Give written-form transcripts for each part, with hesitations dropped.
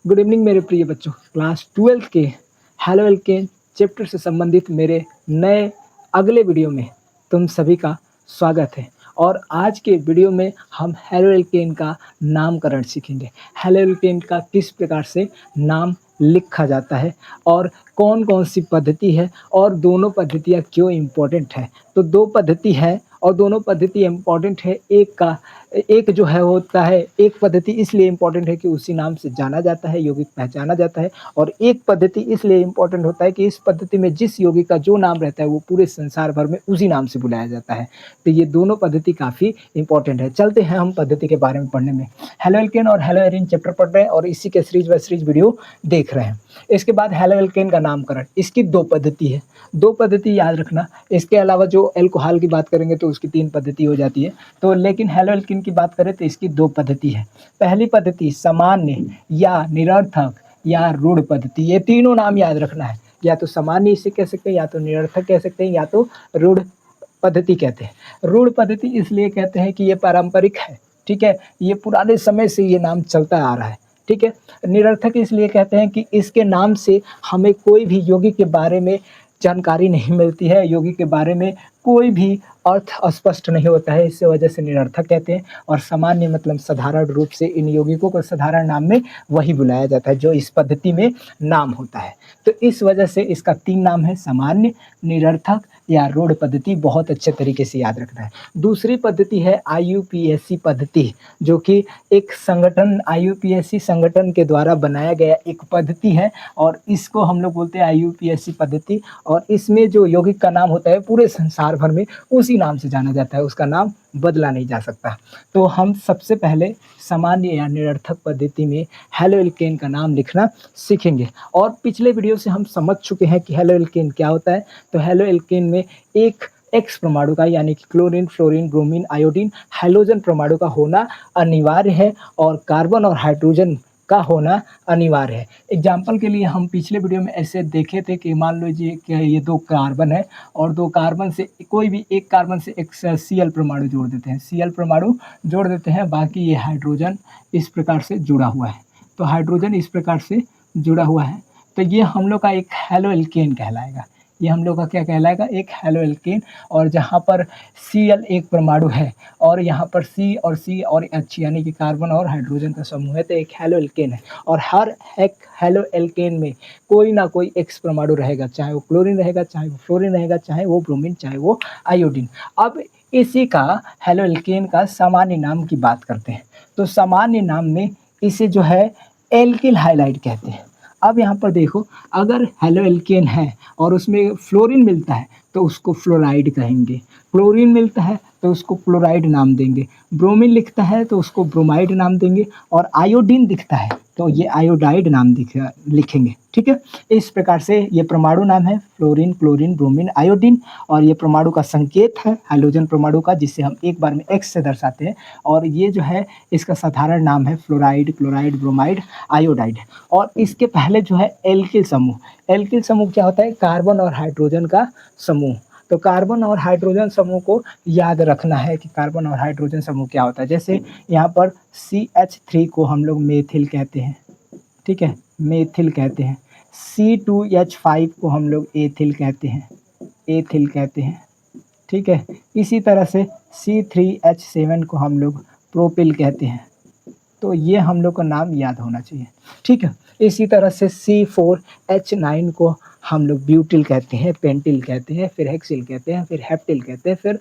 Good evening मेरे प्रिय बच्चों। क्लास 12 के हेलो एल्केन चैप्टर से संबंधित मेरे नए अगले वीडियो में तुम सभी का स्वागत है। और आज के वीडियो में हम हेलो एल्केन का नामकरण सीखेंगे। हेलो एल्केन का किस प्रकार से नाम लिखा जाता है और कौन कौन सी पद्धति है और दोनों पद्धतियाँ क्यों इम्पोर्टेंट है। तो दो पद्धति है और दोनों पद्धति इम्पॉर्टेंट है। एक जो है होता है, एक पद्धति इसलिए इम्पॉर्टेंट है कि उसी नाम से जाना जाता है, यौगिक पहचाना जाता है। और एक पद्धति इसलिए इम्पॉर्टेंट होता है कि इस पद्धति में जिस यौगिक का जो नाम रहता है वो पूरे संसार भर में उसी नाम से बुलाया जाता है। तो ये दोनों पद्धति काफ़ी इंपॉर्टेंट है। चलते हैं हम पद्धति के बारे में पढ़ने में। हेलो एल्केन और हेलो एरीन चैप्टर पढ़ रहे हैं और इसी के सीरीज व सीरीज वीडियो देख रहे हैं। इसके बाद हेलो एल्केन का नामकरण, इसकी दो पद्धति है। दो पद्धति याद रखना। इसके अलावा जो एल्कोहल की बात करेंगे तो उसकी तीन पद्धति हो जाती है। तो लेकिन हेलो एल्केन की बात करें तो इसकी दो पद्धति है। पहली पद्धति सामान्य या निरर्थक या रूढ़ पद्धति। ये तीनों नाम याद रखना है। या तो सामान्य इसे कह सकते हैं, या तो निरर्थक कह सकते हैं, या तो रूढ़ पद्धति कहते हैं। रूढ़ पद्धति इसलिए कहते हैं कि ये पारंपरिक है, ठीक है, ये पुराने समय से ये नाम चलता आ रहा है, ठीक है। निरर्थक इसलिए कहते हैं कि इसके नाम से हमें कोई भी यौगिक के बारे में जानकारी नहीं मिलती है, यौगिक के बारे में कोई भी अर्थ स्पष्ट नहीं होता है, इस वजह से निरर्थक कहते हैं। और सामान्य मतलब साधारण रूप से इन यौगिकों को साधारण नाम में वही बुलाया जाता है जो इस पद्धति में नाम होता है। तो इस वजह से इसका तीन नाम है, सामान्य, निरर्थक या रूढ़ पद्धति। बहुत अच्छे तरीके से याद रखना है। दूसरी पद्धति है IUPAC पद्धति, जो कि एक संगठन IUPAC संगठन के द्वारा बनाया गया एक पद्धति है और इसको हम लोग बोलते हैं IUPAC पद्धति। और इसमें जो यौगिक का नाम होता है पूरे संसार भर में उसी नाम से जाना जाता है, उसका नाम बदला नहीं जा सकता। तो हम सबसे पहले सामान्य या निरर्थक पद्धति में हेलो एल्केन का नाम लिखना सीखेंगे। और पिछले वीडियो से हम समझ चुके हैं कि हेलो एल्केन क्या होता है। तो हेलो एल्केन में एक एक्स परमाणु का यानी कि chlorine, fluorine, bromine, iodine, hydrogen परमाणु का होना अनिवार्य है और कार्बन और हाइड्रोजन का होना अनिवार्य है। एग्जाम्पल के लिए हम पिछले वीडियो में ऐसे देखे थे कि मान लीजिए कि ये दो कार्बन है और दो कार्बन से कोई भी एक कार्बन से एक Cl परमाणु जोड़ देते हैं, Cl परमाणु जोड़ देते हैं, बाकी ये हाइड्रोजन इस प्रकार से जुड़ा हुआ है। तो हाइड्रोजन इस प्रकार से जुड़ा हुआ है, तो ये हम लोग का एक हेलो एल्केन कहलाएगा। ये हम लोग का क्या कहलाएगा? एक हेलो एल्केन। और जहाँ पर Cl एक परमाणु है और यहाँ पर C और C और H यानी कि कार्बन और हाइड्रोजन का समूह है, तो एक हेलो एल्केन है। और हर एक हेलो एल्केन में कोई ना कोई एक्स परमाणु रहेगा, चाहे वो क्लोरीन रहेगा, चाहे वो फ्लोरीन रहेगा, चाहे वो ब्रोमीन, चाहे वो आयोडीन। अब इसी का हेलो एल्केन का सामान्य नाम की बात करते हैं। तो सामान्य नाम में इसे जो है एल्किल हाइलाइड कहते हैं। अब यहाँ पर देखो, अगर हेलो एल्केन है और उसमें फ्लोरीन मिलता है तो उसको फ्लोराइड कहेंगे, क्लोरीन मिलता है तो उसको क्लोराइड नाम देंगे, ब्रोमीन लिखता है तो उसको ब्रोमाइड नाम देंगे, और आयोडीन दिखता है तो ये आयोडाइड नाम लिखेंगे, ठीक है। इस प्रकार से ये परमाणु नाम है फ्लोरीन, क्लोरीन, ब्रोमीन, आयोडीन। और ये परमाणु का संकेत है हाइड्रोजन परमाणु का, जिसे हम एक बार में एक्स से दर्शाते हैं। और ये जो है इसका साधारण नाम है फ्लोराइड, क्लोराइड, ब्रोमाइड, आयोडाइड। और इसके पहले जो है एल्किल समूह। एल्किल समूह क्या होता है? कार्बन और हाइड्रोजन का समूह। तो कार्बन और हाइड्रोजन समूह को याद रखना है कि कार्बन और हाइड्रोजन समूह क्या होता है। जैसे यहाँ पर CH3 को हम लोग मेथिल कहते हैं, ठीक है, मेथिल कहते हैं। C2H5 को हम लोग एथिल कहते हैं, एथिल कहते हैं, ठीक है। इसी तरह से C3H7 को हम लोग प्रोपिल कहते हैं। तो ये हम लोग का नाम याद होना चाहिए, ठीक है। इसी तरह से C4H9 को हम लोग ब्यूटिल कहते हैं, पेंटिल कहते हैं, फिर हेक्सिल कहते हैं, फिर हेप्टिल कहते हैं, फिर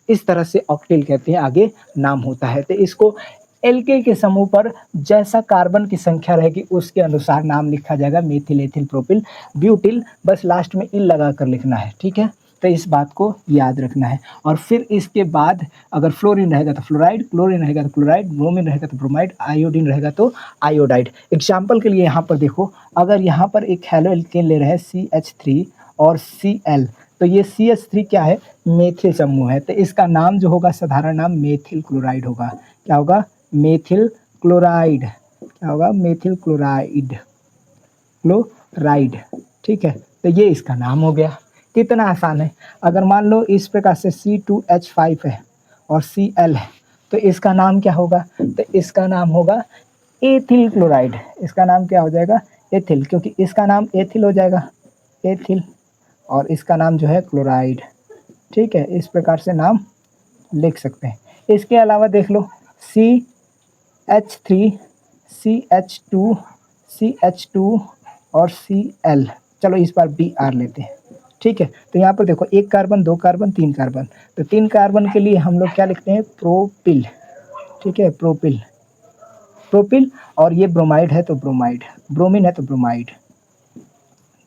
इस तरह से ऑक्टिल कहते हैं, आगे नाम होता है। तो इसको एल्किल के समूह पर जैसा कार्बन की संख्या रहेगी उसके अनुसार नाम लिखा जाएगा, मेथिल, एथिल, प्रोपिल, ब्यूटिल, बस लास्ट में इल लगा कर लिखना है, ठीक है। तो इस बात को याद रखना है। और फिर इसके बाद अगर फ्लोरीन रहेगा तो फ्लोराइड, क्लोरीन रहेगा तो क्लोराइड, ब्रोमीन रहेगा तो ब्रोमाइड, आयोडीन रहेगा तो आयोडाइड। एग्जाम्पल के लिए यहाँ पर देखो, अगर यहाँ पर एक हेलो एल्केन ले रहे हैं CH3 और Cl, तो ये CH3 क्या है? मेथिल समूह है। तो इसका नाम जो होगा साधारण नाम मेथिल क्लोराइड होगा। क्या होगा? Methyl chloride. क्या होगा? मेथिल क्लोराइड, क्लोराइड, ठीक है। तो ये इसका नाम हो गया। कितना आसान है। अगर मान लो इस प्रकार से C2H5 है और Cl है, तो इसका नाम क्या होगा? तो इसका नाम होगा एथिल क्लोराइड, इसका नाम क्या हो जाएगा, एथिल, क्योंकि इसका नाम एथिल हो जाएगा, एथिल, और इसका नाम जो है क्लोराइड। ठीक है, इस प्रकार से नाम लिख सकते हैं। इसके अलावा देख लो CH3, CH2, CH2 और Cl। चलो इस बार Br लेते हैं। ठीक है, तो यहाँ पर देखो 1 कार्बन, 2 कार्बन, 3 कार्बन, तो 3 कार्बन के लिए हम लोग क्या लिखते हैं, प्रोपिल। ठीक है, प्रोपिल, प्रोपिल, और ये ब्रोमाइड है तो ब्रोमाइड, ब्रोमीन है तो ब्रोमाइड।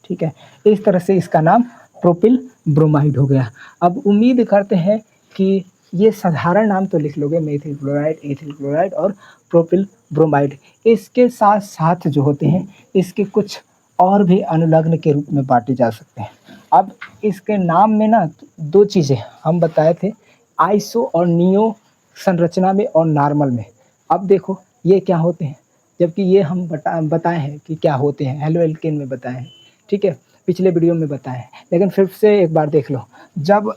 ठीक है, इस तरह से इसका नाम प्रोपिल ब्रोमाइड हो गया। अब उम्मीद करते हैं कि ये साधारण नाम तो लिख लोगे, मेथिल क्लोराइड, एथिल क्लोराइड और प्रोपिल ब्रोमाइड। इसके साथ साथ जो होते हैं इसके कुछ और भी अनुलग्न के रूप में बांटे जा सकते हैं। अब इसके नाम में ना 2 चीज़ें हम बताए थे, आइसो और नियो संरचना में और नॉर्मल में। अब देखो ये क्या होते हैं, जबकि ये हम बताए हैं कि क्या होते हैं, हेलो एल्केन में बताए हैं। ठीक है, पिछले वीडियो में बताया है, लेकिन फिर से एक बार देख लो। जब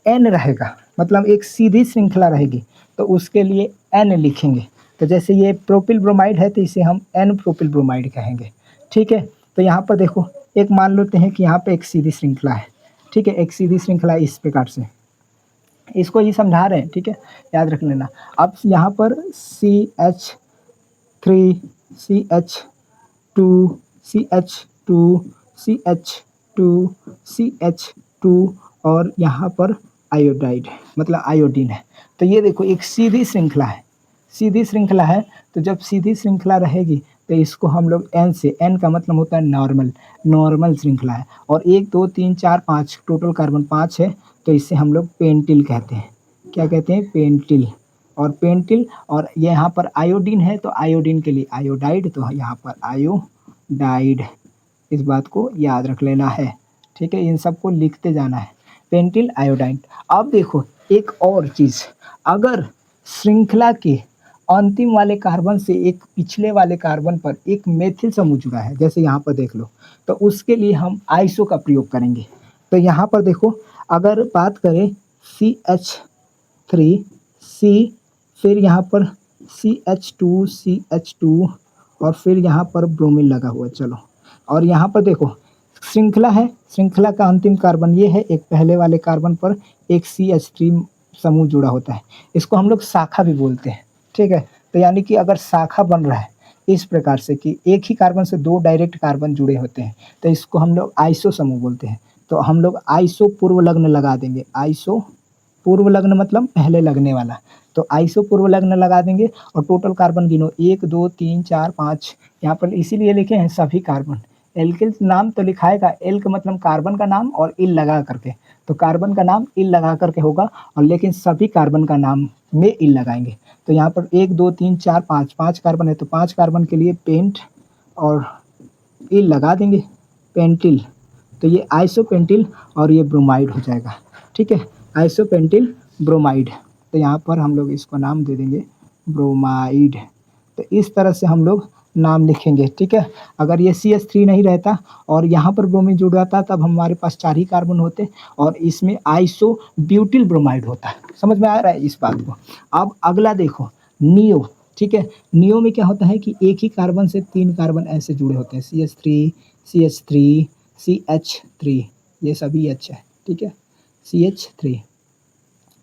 एन रहेगा, मतलब एक सीधी श्रृंखला रहेगी, तो उसके लिए एन लिखेंगे। तो जैसे ये प्रोपिल ब्रोमाइड है तो इसे हम एन प्रोपिल ब्रोमाइड कहेंगे। ठीक है, तो यहाँ पर देखो, एक मान लेते हैं कि यहाँ पे एक सीधी श्रृंखला है। ठीक है, एक सीधी श्रृंखला इस प्रकार से, इसको ये समझा रहे हैं। ठीक है, याद रख लेना। अब यहाँ पर CH3, CH2, CH2, CH2, CH2 और यहाँ पर आयोडाइड, मतलब आयोडीन है। तो ये देखो एक सीधी श्रृंखला है, सीधी श्रृंखला है। तो जब सीधी श्रृंखला रहेगी तो इसको हम लोग एन से, एन का मतलब होता है नॉर्मल, नॉर्मल श्रृंखला है। और 1 2 3 4 5 टोटल कार्बन 5 है, तो इसे हम लोग पेंटिल कहते हैं। क्या कहते हैं, पेंटिल। और पेंटिल, और यहाँ पर आयोडीन है तो आयोडीन के लिए आयोडाइड, तो यहाँ पर आयोडाइड, इस बात को याद रख लेना है। ठीक है, इन सबको लिखते जाना है, पेंटिल, आयोडाइड। अब देखो एक और चीज़, अगर श्रृंखला के अंतिम वाले कार्बन से एक पिछले वाले कार्बन पर एक मेथिल समूह जुड़ा है, जैसे यहाँ पर देख लो, तो उसके लिए हम आइसो का प्रयोग करेंगे। तो यहाँ पर देखो, अगर बात करें CH3, C, फिर यहाँ पर CH2, CH2, और फिर यहाँ पर ब्रोमीन लगा हुआ है। चलो, और यहाँ पर देखो श्रृंखला है, श्रृंखला का अंतिम कार्बन ये है, एक पहले वाले कार्बन पर एक CH3 समूह जुड़ा होता है, इसको हम लोग शाखा भी बोलते हैं। ठीक है, तो यानी कि अगर शाखा बन रहा है इस प्रकार से कि एक ही कार्बन से 2 डायरेक्ट कार्बन जुड़े होते हैं, तो इसको हम लोग आइसो समूह बोलते हैं। तो हम लोग आइसो पूर्व लग्न लगा देंगे, आइसो पूर्व लग्न मतलब पहले लगने वाला, तो आइसो पूर्व लग्न लगा देंगे। और टोटल कार्बन गिनो, 1 2 3 4 5, यहाँ पर इसीलिए लिखे हैं सभी कार्बन। एल्किल नाम तो लिखाएगा, एल का मतलब कार्बन का नाम और इल लगा करके, तो कार्बन का नाम इल लगा करके होगा, और लेकिन सभी कार्बन का नाम में इल लगाएंगे। तो यहाँ पर 1 2 3 4 5, 5 कार्बन है तो 5 कार्बन के लिए पेंट और इल लगा देंगे, पेंटिल। तो ये आइसोपेंटिल और ये ब्रोमाइड हो जाएगा। ठीक है, आइसोपेंटिल ब्रोमाइड, तो यहाँ पर हम लोग इसको नाम दे देंगे ब्रोमाइड। तो इस तरह से हम लोग नाम लिखेंगे। ठीक है, अगर ये CH3 नहीं रहता और यहाँ पर ब्रोमीन जुड़ जाता तब हमारे पास 4 ही कार्बन होते, और इसमें आइसो ब्यूटिल ब्रोमाइड होता है। समझ में आ रहा है इस बात को। अब अगला देखो, नियो। ठीक है, नियो में क्या होता है कि एक ही कार्बन से 3 कार्बन ऐसे जुड़े होते हैं, CH3, CH3, CH3, ये सभी H है। ठीक है, CH3,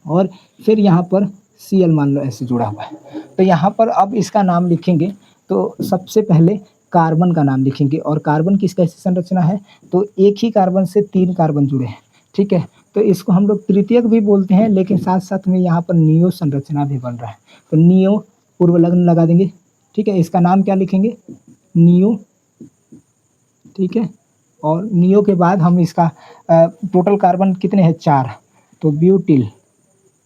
और फिर यहाँ पर Cl मान लो ऐसे जुड़ा हुआ है। तो यहाँ पर अब इसका नाम लिखेंगे, तो सबसे पहले कार्बन का नाम लिखेंगे। और कार्बन की कैसी संरचना है, तो एक ही कार्बन से 3 कार्बन जुड़े हैं। ठीक है, तो इसको हम लोग तृतीयक भी बोलते हैं, लेकिन साथ साथ में यहाँ पर नियो संरचना भी बन रहा है, तो नियो पूर्व लग्न लगा देंगे। ठीक है, इसका नाम क्या लिखेंगे, नियो। ठीक है, और नियो के बाद हम इसका टोटल कार्बन कितने हैं, 4, तो ब्यूटिल,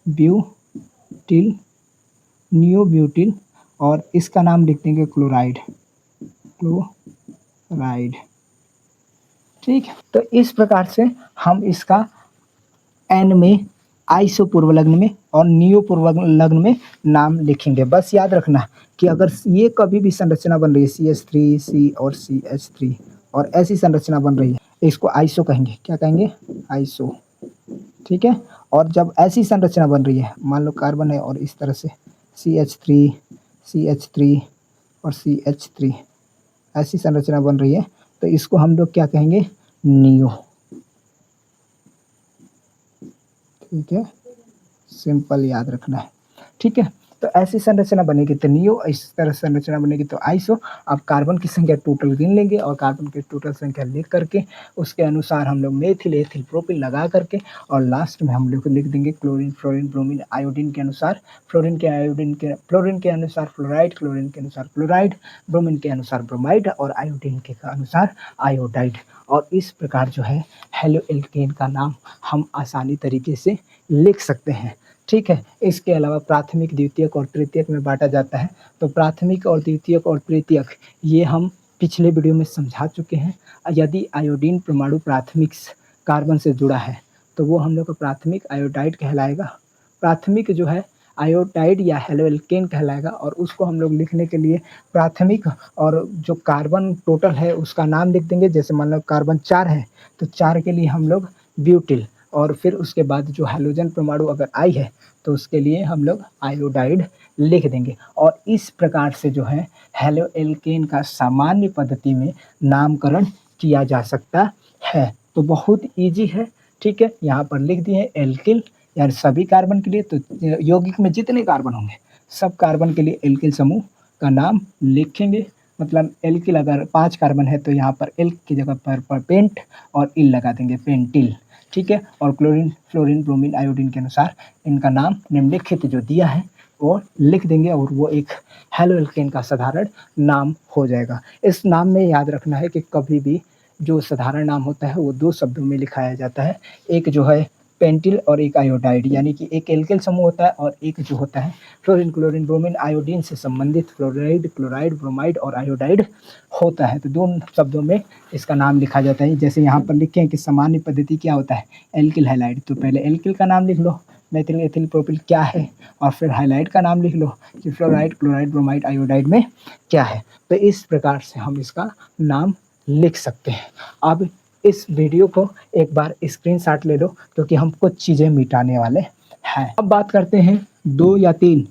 ब्यूटिल, नियो ब्यूटिल, और इसका नाम लिख देंगे क्लोराइड, क्लोराइड। ठीक है, तो इस प्रकार से हम इसका एन में, आइसो पूर्व लग्न में और नियो पूर्व लग्न में नाम लिखेंगे। बस याद रखना कि अगर ये कभी भी संरचना बन रही है CH3, C और CH3, और ऐसी संरचना बन रही है, इसको आइसो कहेंगे। क्या कहेंगे, आइसो। ठीक है, और जब ऐसी संरचना बन रही है, मान लो कार्बन है और इस तरह से CH3, CH3, और CH3, ऐसी संरचना बन रही है। तो इसको हम लोग क्या कहेंगे, नियो। ठीक है, सिंपल याद रखना है। ठीक है, तो ऐसी संरचना बनेगी तो नियो, इस तरह संरचना बनेगी तो आइसो। अब कार्बन की संख्या टोटल गिन लेंगे और कार्बन की टोटल संख्या लिख करके उसके अनुसार हम लोग मेथिल एथिल प्रोपिल लगा करके और लास्ट में हम लोग लिख देंगे क्लोरीन फ्लोरीन ब्रोमीन आयोडीन के अनुसार फ्लोरीन के अनुसार फ्लोराइड, क्लोरीन के अनुसार क्लोराइड, ब्रोमीन के अनुसार ब्रोमाइड और आयोडीन के अनुसार आयोडाइड। और इस प्रकार जो है हेलो एल्केन का नाम हम आसानी तरीके से लिख सकते हैं। ठीक है, इसके अलावा प्राथमिक द्वितीयक और तृतीयक में बांटा जाता है। तो प्राथमिक और द्वितीयक और तृतीयक ये हम पिछले वीडियो में समझा चुके हैं। यदि आयोडीन परमाणु प्राथमिक कार्बन से जुड़ा है तो वो हम लोग का प्राथमिक आयोडाइड कहलाएगा। प्राथमिक जो है आयोडाइड या हेलो एल्केन कहलाएगा। और उसको हम लोग लिखने के लिए प्राथमिक और जो कार्बन टोटल है उसका नाम लिख देंगे। जैसे मान लो कार्बन 4 है तो 4 के लिए हम लोग ब्यूटिल, और फिर उसके बाद जो हैलोजन परमाणु अगर आई है तो उसके लिए हम लोग आयोडाइड लिख देंगे। और इस प्रकार से जो है हेलो एल्केन का सामान्य पद्धति में नामकरण किया जा सकता है। तो बहुत इजी है। ठीक है, यहाँ पर लिख दिए एल्किल यानी सभी कार्बन के लिए। तो यौगिक में जितने कार्बन होंगे सब कार्बन के लिए एल्किल समूह का नाम लिखेंगे। मतलब एल्किल अगर 5 कार्बन है तो यहाँ पर एल्क की जगह पर पेंट और इल लगा देंगे, पेंटिल। ठीक है, और क्लोरीन फ्लोरीन ब्रोमीन आयोडीन के अनुसार इनका नाम निम्नलिखित जो दिया है वो लिख देंगे और वो एक हेलो एल्केन का साधारण नाम हो जाएगा। इस नाम में याद रखना है कि कभी भी जो साधारण नाम होता है वो 2 शब्दों में लिखाया जाता है। एक जो है पेंटिल और एक आयोडाइड, यानी कि एक एल्किल समूह होता है और एक जो होता है फ्लोरीन क्लोरीन ब्रोमीन आयोडीन से संबंधित फ्लोराइड क्लोराइड ब्रोमाइड और आयोडाइड होता है। तो 2 शब्दों में इसका नाम लिखा जाता है। जैसे यहाँ पर लिखे हैं कि सामान्य पद्धति क्या होता है, एल्किल हैलाइड। तो पहले एल्किल का नाम लिख लो, मेथिल एथिल प्रोपिल क्या है, और फिर हाइलाइड का नाम लिख लो कि फ्लोराइड क्लोराइड ब्रोमाइड आयोडाइड में क्या है। तो इस प्रकार से हम इसका नाम लिख सकते हैं। अब इस वीडियो को एक बार स्क्रीनशॉट ले लो क्योंकि हम कुछ चीज़ें मिटाने वाले हैं। अब बात करते हैं 2 या 3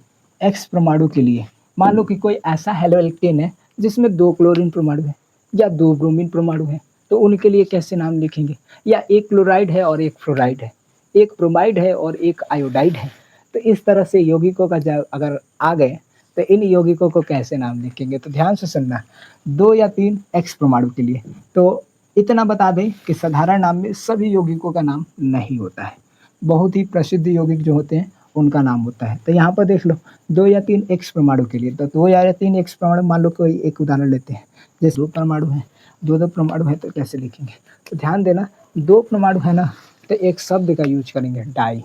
एक्स परमाणु के लिए। मान लो कि कोई ऐसा हेलो एल्केन है जिसमें 2 क्लोरीन परमाणु है या 2 ब्रोमीन परमाणु है, तो उनके लिए कैसे नाम लिखेंगे। या एक क्लोराइड है और एक फ्लोराइड है, एक ब्रोमाइड है और एक आयोडाइड है। तो इस तरह से यौगिकों का जब अगर आ गए तो इन यौगिकों को कैसे नाम लिखेंगे। तो ध्यान से सुनना, 2 या 3 एक्स परमाणु के लिए तो इतना बता दें कि साधारण नाम में सभी यौगिकों का नाम नहीं होता है। बहुत ही प्रसिद्ध यौगिक जो होते हैं उनका नाम होता है। तो यहाँ पर देख लो 2 या 3 एक्स परमाणु के लिए, तो 2 या 3 एक्स परमाणु, मान लो कोई एक उदाहरण लेते हैं जैसे 2 परमाणु हैं, 2 परमाणु है तो कैसे लिखेंगे। तो ध्यान देना, 2 परमाणु है ना तो एक शब्द का यूज करेंगे डाई,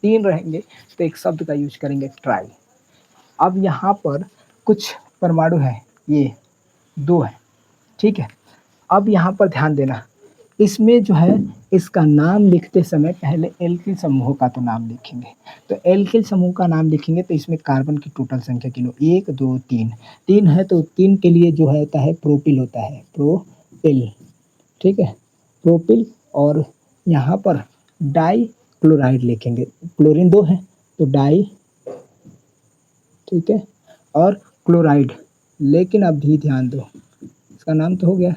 3 रहेंगे तो एक शब्द का यूज करेंगे ट्राई। अब यहाँ पर कुछ परमाणु है, ये 2 है। ठीक है, अब यहाँ पर ध्यान देना, इसमें जो है इसका नाम लिखते समय पहले एल्किल समूह का तो नाम लिखेंगे। तो एल्किल समूह का नाम लिखेंगे तो इसमें कार्बन की टोटल संख्या गिनो, 1 2 3, 3 है तो 3 के लिए जो है होता है प्रोपिल होता है, प्रोपिल। ठीक है, प्रोपिल। और यहाँ पर डाई क्लोराइड लिखेंगे, क्लोरीन 2 है तो डाई। ठीक है, और क्लोराइड, लेकिन अब भी ध्यान दो, इसका नाम तो हो गया,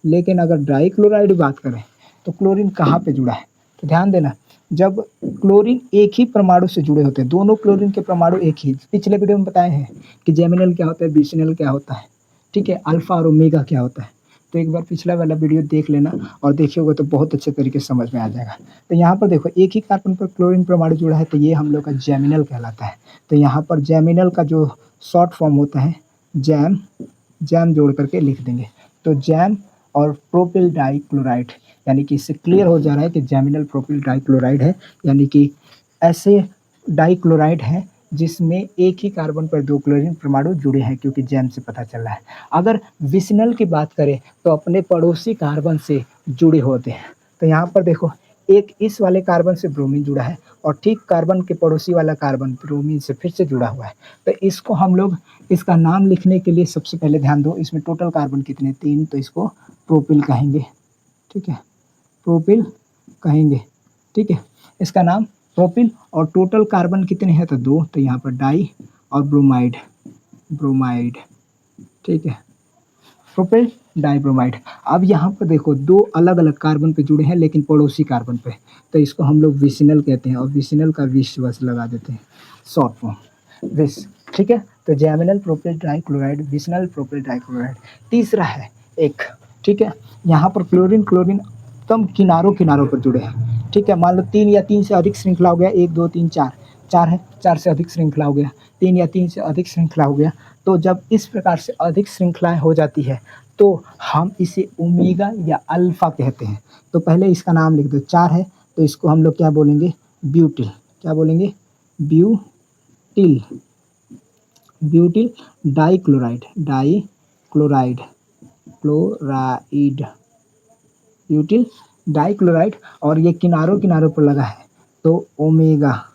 लेकिन अगर डाई क्लोराइड बात करें तो क्लोरीन कहाँ पे जुड़ा है। तो ध्यान देना, जब क्लोरीन एक ही परमाणु से जुड़े होते हैं, दोनों क्लोरीन के परमाणु एक ही, पिछले वीडियो में बताए हैं कि जेमिनल क्या होता है, बिसिनल क्या होता है। ठीक है, अल्फा और ओमेगा क्या होता है। तो एक बार पिछला वाला वीडियो देख लेना और देखिएगा तो बहुत अच्छे तरीके से समझ में आ जाएगा। तो यहाँ पर देखो एक ही कार्बन पर क्लोरीन परमाणु जुड़ा है तो ये हम लोग का जेमिनल कहलाता है। तो यहाँ पर जेमिनल का जो शॉर्ट फॉर्म होता है जैम, जैम जोड़ करके लिख देंगे। तो जैम और प्रोपिल डाई क्लोराइड, यानी कि इससे क्लियर हो जा रहा है कि जैमिनल प्रोपिल डाई क्लोराइड है, यानी कि ऐसे डाई क्लोराइड है जिसमें एक ही कार्बन पर 2 क्लोरीन परमाणु जुड़े हैं, क्योंकि जैम से पता चल रहा है। अगर विसिनल की बात करें तो अपने पड़ोसी कार्बन से जुड़े होते हैं। तो यहाँ पर देखो एक इस वाले कार्बन से ब्रोमीन जुड़ा है और ठीक कार्बन के पड़ोसी वाला कार्बन ब्रोमीन से फिर से जुड़ा हुआ है। तो इसको हम लोग, इसका नाम लिखने के लिए सबसे पहले ध्यान दो, इसमें टोटल कार्बन कितने, 3, तो इसको प्रोपिल कहेंगे। ठीक है, प्रोपिल कहेंगे। ठीक है, इसका नाम प्रोपिल। और टोटल कार्बन कितने हैं तो 2, तो यहाँ पर डाई और ब्रोमाइड, ब्रोमाइड। ठीक है, प्रोपेल डाइब्रोमाइड। अब यहाँ पर देखो दो अलग अलग कार्बन पे जुड़े हैं लेकिन पड़ोसी कार्बन पे, तो इसको हम लोग विसिनल कहते हैं और विसिनल का विष बस लगा देते हैं, शॉर्ट फॉर्म विष। ठीक है, तो geminal propyl dichloride, vicinal propyl dichloride. तीसरा है एक, ठीक है, यहाँ पर क्लोरीन क्लोरीन एकदम किनारों किनारों पर जुड़े हैं। ठीक है, मान लो 3 या 3 से अधिक श्रृंखला हो गया, 1 2 3 4, 4 है, 4 से अधिक श्रृंखला हो गया, 3 या 3 से अधिक श्रृंखला हो गया। तो जब इस प्रकार से अधिक श्रृंखलाएं हो जाती है तो हम इसे ओमेगा या अल्फा कहते हैं। तो पहले इसका नाम लिख दो, 4 है तो इसको हम लोग क्या बोलेंगे, ब्यूटिल। क्या बोलेंगे, butyl. Butyl dichloride, dichloride, chloride, butyl dichloride. और ये किनारों किनारों पर लगा है तो ओमेगा,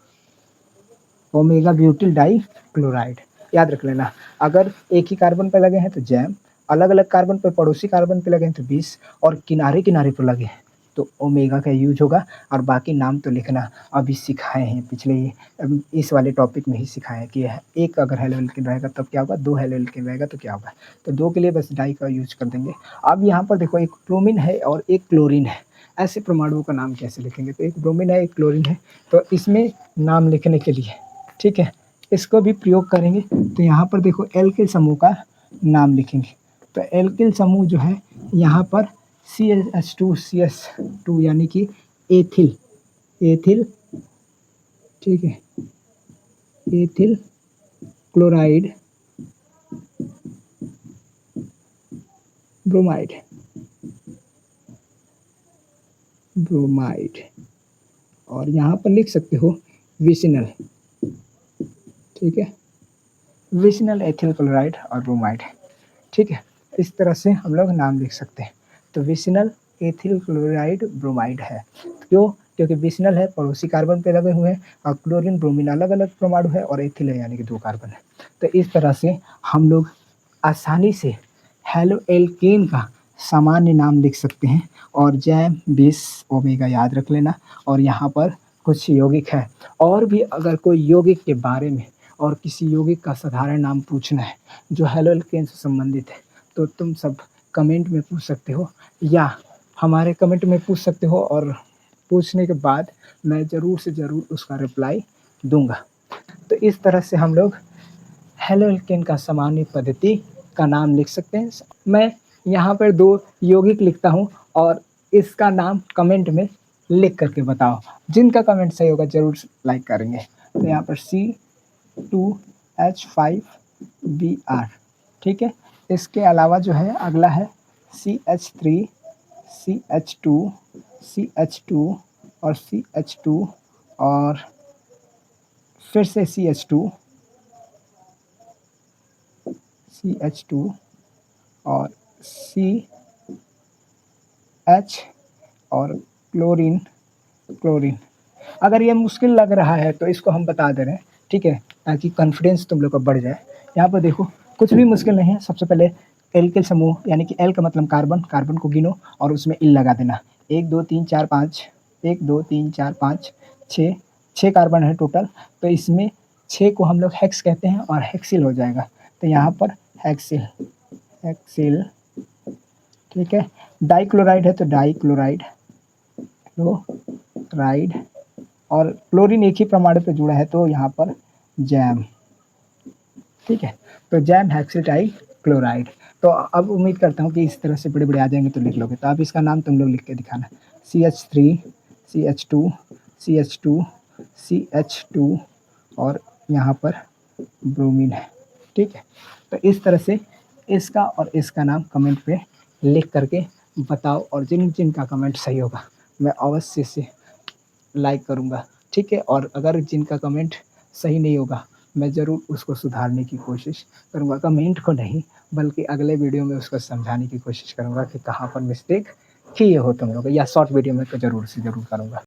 ओमेगा ब्यूटिल डाइक्लोराइड। याद रख लेना, अगर एक ही कार्बन पर लगे हैं तो जैम, अलग अलग कार्बन पर पड़ोसी कार्बन पे लगे हैं तो 20, और किनारे किनारे पर लगे हैं तो ओमेगा का यूज होगा। और बाकी नाम तो लिखना अभी सिखाए हैं, पिछले ही इस वाले टॉपिक में ही सिखाए हैं कि एक अगर हेलो एल्केन रहेगा तब क्या होगा, 2 हेलो एल्केन रहेगा तो क्या होगा। तो 2 के लिए बस डाई का यूज कर देंगे। अब यहाँ पर देखो एक ब्रोमीन है और एक क्लोरीन है, ऐसे परमाणुओं का नाम कैसे लिखेंगे, तो एक ब्रोमीन है एक क्लोरीन है, तो इसमें नाम लिखने के लिए, ठीक है, इसको भी प्रयोग करेंगे। तो यहाँ पर देखो एल्किल समूह का नाम लिखेंगे, तो एल्किल समूह जो है यहाँ पर CH2 यानी कि एथिल, एथिल, ठीक है, एथिल क्लोराइड ब्रोमाइड, ब्रोमाइड। और यहाँ पर लिख सकते हो विसिनल, ठीक है, विसिनल एथिल क्लोराइड और ब्रोमाइड। ठीक है, इस तरह से हम लोग नाम लिख सकते हैं। तो विसिनल एथिल क्लोराइड ब्रोमाइड है, क्यों, क्योंकि विसिनल है पड़ोसी कार्बन पे लगे हुए हैं और क्लोरीन ब्रोमीन अलग अलग परमाणु है और एथिल है यानी कि 2 कार्बन है। तो इस तरह से हम लोग आसानी से हेलो एल्केन का सामान्य नाम लिख सकते हैं। और जैम, बिस, ओमेगा याद रख लेना। और यहाँ पर कुछ यौगिक है, और भी अगर कोई यौगिक के बारे में और किसी यौगिक का साधारण नाम पूछना है जो हेलो एल्केन से संबंधित है तो तुम सब कमेंट में पूछ सकते हो या हमारे कमेंट में पूछ सकते हो, और पूछने के बाद मैं ज़रूर से ज़रूर उसका रिप्लाई दूंगा। तो इस तरह से हम लोग हेलो एल्केन का सामान्य पद्धति का नाम लिख सकते हैं। मैं यहाँ पर 2 यौगिक लिखता हूँ और इसका नाम कमेंट में लिख करके बताओ, जिनका कमेंट सही होगा ज़रूर लाइक करेंगे। तो यहाँ पर C2H5Br, ठीक है। इसके अलावा जो है अगला है CH3, CH2, CH2 और CH2 और फिर से CH2, CH2 और CH और क्लोरीन, क्लोरीन। अगर ये मुश्किल लग रहा है तो इसको हम बता दे रहे हैं, ठीक है, ताकि कॉन्फिडेंस तुम लोग का बढ़ जाए। यहाँ पर देखो कुछ भी मुश्किल नहीं है। सबसे पहले एल्किल समूह यानी कि एल का मतलब कार्बन, कार्बन को गिनो और उसमें इल लगा देना। 1 2 3 4 5, 1 2 3 4 5 6, 6 कार्बन है टोटल। तो इसमें 6 को हम लोग हेक्स कहते हैं और हेक्सिल हो जाएगा। तो यहाँ पर हेक्सिल, हेक्सिल, ठीक है। डाइक्लोराइड है तो डाइक्लोराइड, क्लोराइड। और क्लोरीन एक ही परमाणु पे जुड़ा है तो यहाँ पर जैम, ठीक है। तो जैम हेक्सिल डाइक्लोराइड। तो अब उम्मीद करता हूँ कि इस तरह से बड़े बड़े आ जाएंगे तो लिख लोगे। तो अब इसका नाम तुम लोग लिख के दिखाना, CH3, CH2, CH2, CH2 और यहाँ पर ब्रोमीन है, ठीक है। तो इस तरह से इसका और इसका नाम कमेंट पे लिख करके बताओ, और जिन जिन का कमेंट सही होगा मैं अवश्य से लाइक करूँगा, ठीक है। और अगर जिनका कमेंट सही नहीं होगा मैं ज़रूर उसको सुधारने की कोशिश करूँगा, कमेंट को नहीं बल्कि अगले वीडियो में उसको समझाने की कोशिश करूँगा कि कहाँ पर मिस्टेक किए हो तुम लोग, या शॉर्ट वीडियो में तो ज़रूर से ज़रूर करूँगा।